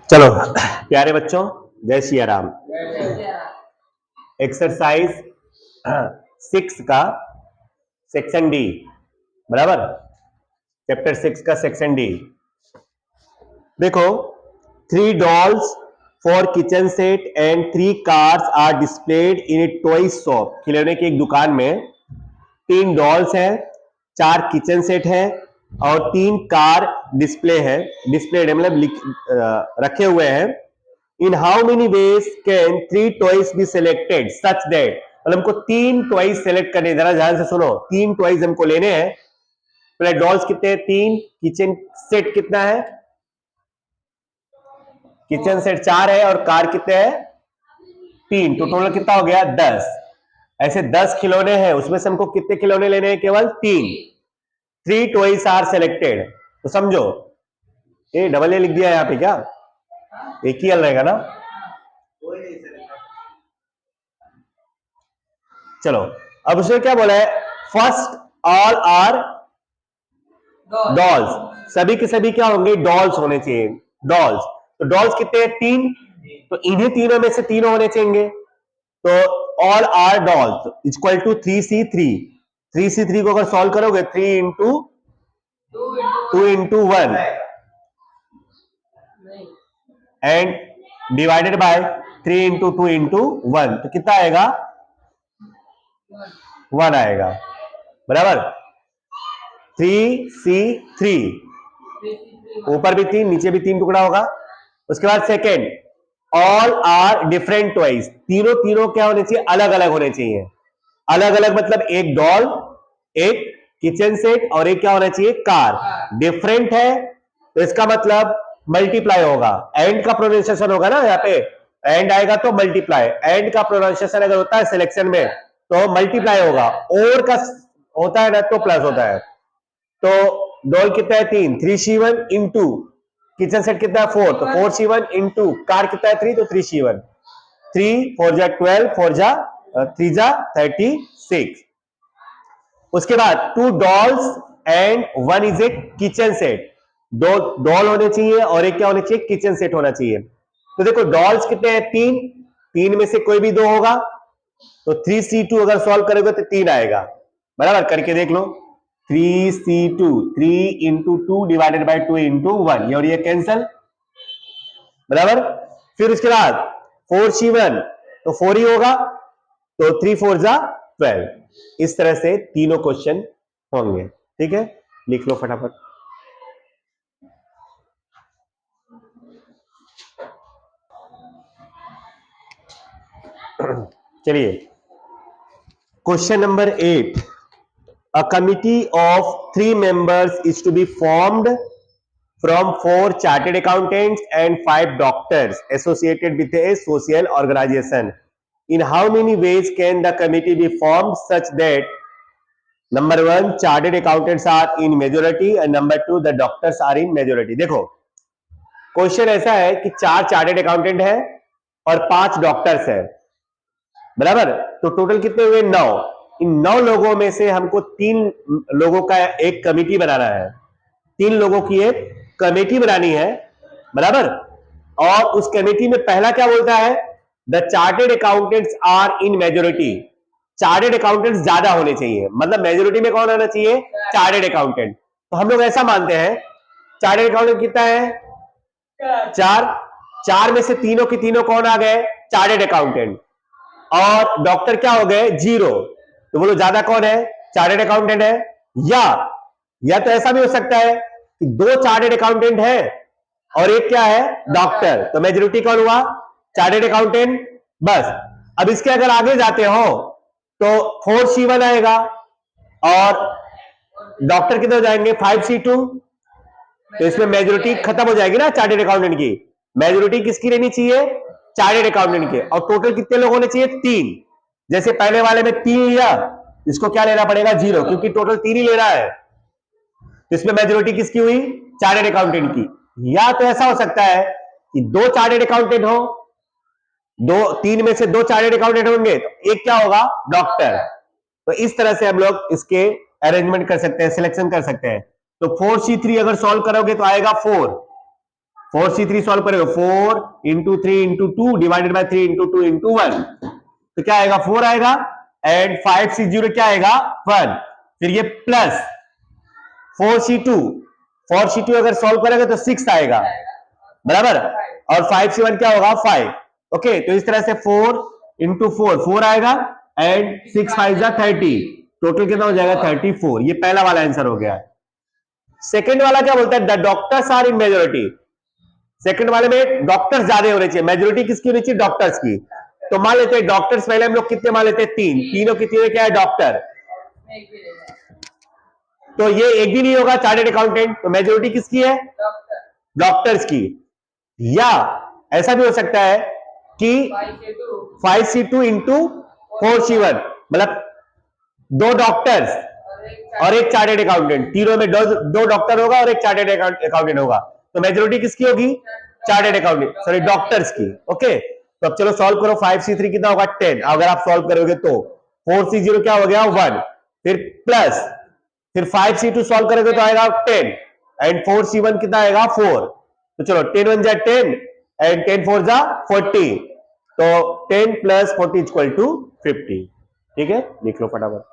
चलो प्यारे बच्चों, जय सिया राम। एक्सरसाइज 6 का सेक्शन डी, बराबर, चैप्टर 6 का सेक्शन डी। देखो, 3 dolls for kitchen set and 3 cars are displayed in a toy shop. खिलौने की एक दुकान में 3 डॉल्स हैं, 4 किचन सेट है और 3 कार डिस्प्ले है। डिस्प्लेड मतलब रखे हुए हैं। In how many ways can 3 toys be selected such that, मतलब हमको 3 टॉयज सेलेक्ट करने, जरा ध्यान से सुनो, 3 टॉयज हमको लेने हैं। पहले डॉल्स कितने हैं? 3। किचन सेट कितना है? किचन सेट 4 है और कार कितने हैं? 3। तो टोटल कितना हो गया? 10। ऐसे 10 खिलौने हैं, उसमें से हमको कितने खिलौने लेने हैं? केवल 3। 3 टॉयज आर सिलेक्टेड। तो समझो, ये डबल ए लिख दिया यहाँ पे, क्या एक ही एल रहेगा ना? चलो, अब उसने क्या बोला है? फर्स्ट ऑल आर डॉल्स, सभी के सभी क्या होंगे? डॉल्स होने चाहिए। डॉल्स, तो डॉल्स कितने हैं? 3। तो इन्हीं तीनों में से तीनों होने चाहिए। तो all are dolls equal to 3C3। 3C3 को अगर सॉल्व करोगे, 3 into 2 into 1 and divided by 3 into 2 into 1, तो कितना आएगा? 1 आएगा, बराबर। 3C3, ऊपर भी 3 नीचे भी 3 टुकड़ा होगा। उसके बाद second, all are different toys, तीनों तीनों क्या होने चाहिए? अलग अलग होने चाहिए। अलग अलग मतलब एक डॉल, एक किचन सेट और एक क्या होना चाहिए? कार। डिफरेंट है तो इसका मतलब मल्टीप्लाई होगा। एंड का प्रोनाउंसिएशन होगा ना, यहाँ पे एंड आएगा तो मल्टीप्लाई। एंड का प्रोनाउंसिएशन अगर होता है सिलेक्शन में तो मल्टीप्लाई होगा, और का होता है ना तो प्लस होता है। तो डॉल कितना है? 3। 3C1 इंटू किचन सेट कितना है? 4, तो 4C1 इंटू कार कितना है? 3, तो 3C1। 3 4 जा 12, 4 जा 3 जा 36। उसके बाद 2 dolls and 1 is a kitchen set. 2 doll होने चाहिए और एक क्या होना चाहिए? किचन सेट होना चाहिए। तो देखो, डॉल्स कितने हैं? 3। 3 में से कोई भी 2 होगा, तो 3C2 अगर सॉल्व करोगे तो 3 आएगा, बराबर। करके देख लो, 3C2, 3 into 2 divided by 2 into 1, और ये कैंसल, बराबर। फिर उसके बाद 4C1, तो 4 ही होगा, तो 3 4 जा 12। इस तरह से तीनों क्वेश्चन होंगे, ठीक है? लिख लो फटाफट। चलिए, question number 8। A committee of 3 members is to be formed from 4 chartered accountants and 5 doctors associated with a social organization. In how many ways can the committee be formed such that number 1 chartered accountants are in majority and number 2 the doctors are in majority? देखो, question ऐसा है कि 4 chartered accountant है और 5 doctors है, बराबर। तो total कितने हुए? 9। इन 9 लोगों में से हमको 3 लोगों का एक कमिटी बनाना है। 3 लोगों की एक कमेटी बनानी है, बराबर। और उस कमेटी में पहला क्या बोलता है? The chartered accountants are in majority. Chartered accountants ज्यादा होने चाहिए, मतलब मेजोरिटी में कौन आना चाहिए? Chartered accountant. तो हम लोग ऐसा मानते हैं, चार्टेड अकाउंटेंट कितना है? 4। 4 में से तीनों की तीनों कौन आ गए? Chartered accountant. और डॉक्टर क्या हो गए? 0। तो बोलो ज्यादा कौन है? चार्टेड अकाउंटेंट है। या तो ऐसा भी हो सकता है कि 2 चार्टेड अकाउंटेंट है और एक क्या है? डॉक्टर। तो मेजोरिटी कौन हुआ? चार्टेड अकाउंटेंट, बस। अब इसके अगर आगे जाते हो तो 4C1 आएगा और डॉक्टर कितने हो जाएंगे? 5C2। तो इसमें मेजोरिटी खत्म हो जाएगी ना चार्टेड अकाउंटेंट की। मेजोरिटी किसकी रहनी चाहिए? चार्टेड अकाउंटेंट के। और टोटल कितने लोग होने चाहिए? 3। जैसे पहले वाले में 3 लिया, इसको क्या लेना पड़ेगा? 0, क्योंकि टोटल 3 ही ले रहा है। तो इसमें मेजोरिटी किसकी हुई? चार्टेड अकाउंटेंट की। या तो ऐसा हो सकता है कि 2 चार्टेड अकाउंटेंट हो, 3 में से 2 चार्टेड अकाउंटेंट होंगे, तो एक क्या होगा? डॉक्टर। तो इस तरह से हम लोग इसके अरेंजमेंट कर सकते हैं, सिलेक्शन कर सकते हैं। तो 4C3 अगर सॉल्व करोगे तो आएगा 4, 4C3 सॉल्व करेगा 4 into 3 into 2 divided by 3 into 2 into 1, तो क्या आएगा 4 आएगा, एंड 5C0 क्या आएगा 1, फिर ये प्लस 4C2 अगर सॉल्व करेगा तो 6 आएगा बराबर, और 5C1 क्या होगा 5। ओके, तो इस तरह से 4 इंटू 4 आएगा, एंड 6 5 जा 30, टोटल कितना हो जाएगा 34। ये पहला वाला आंसर हो गया। सेकंड वाला क्या बोलता है, the doctors are in majority. Second वाले में डॉक्टर्स ज्यादा होने चाहिए, मेजोरिटी किसकी होनी चाहिए, डॉक्टर्स की। तो मान लेते हैं डॉक्टर्स पहले हम लोग कितने मान लेते हैं, तीनों की तीनों क्या है डॉक्टर, तो ये एक भी नहीं होगा चार्टर्ड अकाउंटेंट, तो मेजोरिटी किसकी है, डॉक्टर्स की। या ऐसा भी हो सकता है कि 5C2 इंटू 4C1, मतलब 2 डॉक्टर्स और एक चार्टर्ड अकाउंटेंट, तीनों में दो डॉक्टर होगा और एक चार्टर्ड अकाउंटेंट होगा, तो मेजोरिटी किसकी होगी, चार्टर्ड अकाउंटेंट, सॉरी डॉक्टर्स की। ओके, तो अब चलो सॉल्व करो, 5C3 कितना होगा 10, अगर आप सॉल्व करोगे तो 4C0 क्या हो गया 1, फिर प्लस, फिर 5C2 सॉल्व करोगे तो आएगा 10, एंड 4C1 कितना आएगा 4, तो चलो 10 1 जा 10 एंड 10 4 जा 40, तो 10 प्लस 40 इक्वल टू 50। ठीक है, लिख लो फटाफट।